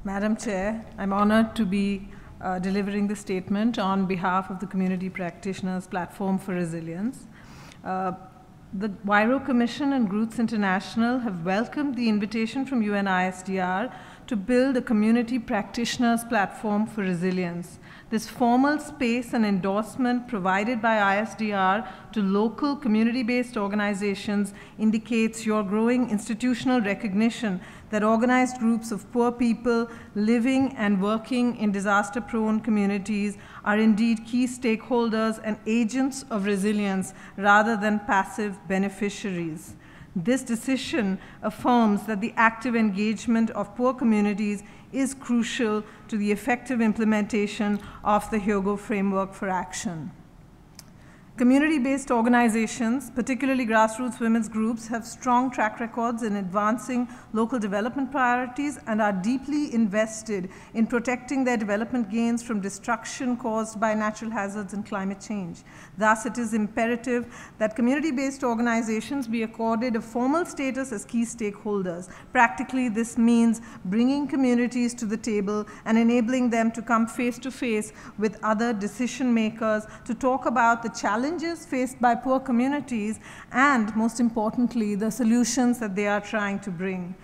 Madam Chair, I'm honored to be delivering the statement on behalf of the Community Practitioners Platform for Resilience. The WIRO Commission and Groots International have welcomed the invitation from UNISDR to build a Community Practitioners Platform for Resilience. This formal space and endorsement provided by ISDR to local community-based organizations indicates your growing institutional recognition that organized groups of poor people living and working in disaster-prone communities are indeed key stakeholders and agents of resilience rather than passive beneficiaries. This decision affirms that the active engagement of poor communities is crucial to the effective implementation of the Hyogo Framework for Action. Community-based organizations, particularly grassroots women's groups, have strong track records in advancing local development priorities and are deeply invested in protecting their development gains from destruction caused by natural hazards and climate change. Thus, it is imperative that community-based organizations be accorded a formal status as key stakeholders. Practically, this means bringing communities to the table and enabling them to come face-to-face with other decision makers to talk about the challenges faced by poor communities and, most importantly, the solutions that they are trying to bring.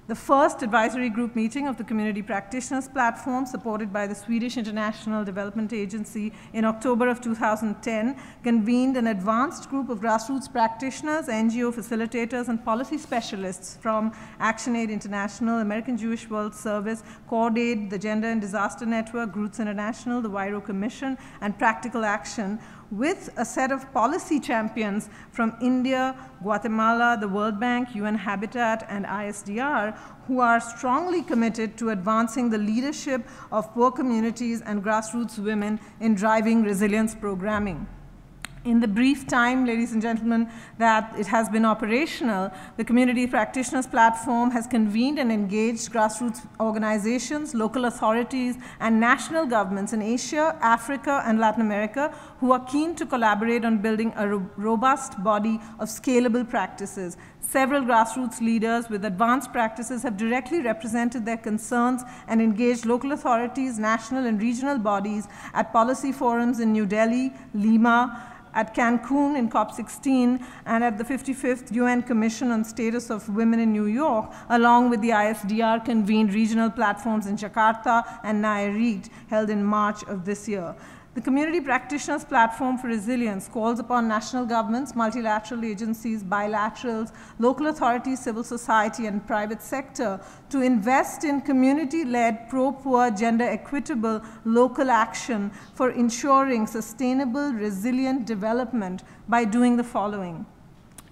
The first advisory group meeting of the Community Practitioners Platform, supported by the Swedish International Development Agency in October of 2010, convened an advanced group of grassroots practitioners, NGO facilitators, and policy specialists from ActionAid International, American Jewish World Service, CordAid, the Gender and Disaster Network, Groots International, the WIRO Commission, and Practical Action, with a set of policy champions from India, Guatemala, the World Bank, UN Habitat, and ISDR, who are strongly committed to advancing the leadership of poor communities and grassroots women in driving resilience programming. In the brief time, ladies and gentlemen, that it has been operational, the Community Practitioners Platform has convened and engaged grassroots organizations, local authorities, and national governments in Asia, Africa, and Latin America who are keen to collaborate on building a robust body of scalable practices. Several grassroots leaders with advanced practices have directly represented their concerns and engaged local authorities, national and regional bodies at policy forums in New Delhi, Lima, at Cancun in COP16, and at the 55th UN Commission on Status of Women in New York, along with the ISDR convened regional platforms in Jakarta and Nayarit, held in March of this year. The Community Practitioners Platform for Resilience calls upon national governments, multilateral agencies, bilaterals, local authorities, civil society, and private sector to invest in community-led, pro-poor, gender-equitable local action for ensuring sustainable, resilient development by doing the following.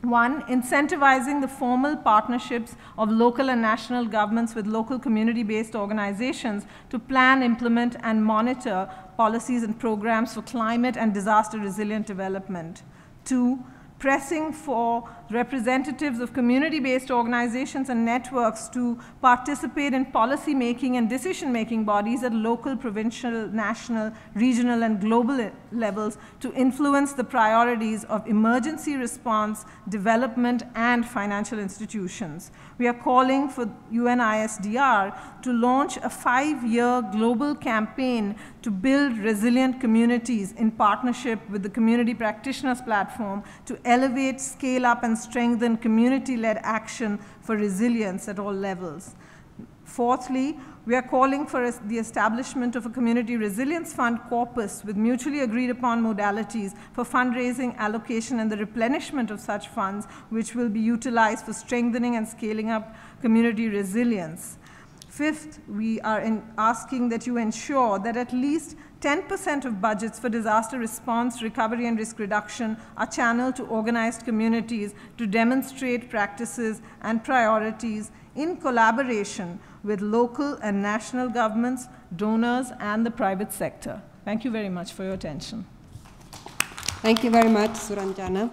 1, incentivizing the formal partnerships of local and national governments with local community-based organizations to plan, implement, and monitor policies and programs for climate and disaster-resilient development. 2, pressing for representatives of community-based organizations and networks to participate in policy-making and decision-making bodies at local, provincial, national, regional, and global levels to influence the priorities of emergency response, development, and financial institutions. We are calling for UNISDR to launch a 5-year global campaign to build resilient communities in partnership with the Community Practitioners Platform to elevate, scale up, and strengthen community-led action for resilience at all levels. Fourthly, we are calling for the establishment of a community resilience fund corpus with mutually agreed upon modalities for fundraising, allocation, and the replenishment of such funds, which will be utilized for strengthening and scaling up community resilience. Fifth, we are asking that you ensure that at least 10% of budgets for disaster response, recovery, and risk reduction are channeled to organized communities to demonstrate practices and priorities in collaboration with local and national governments, donors, and the private sector. Thank you very much for your attention. Thank you very much, Suranjana.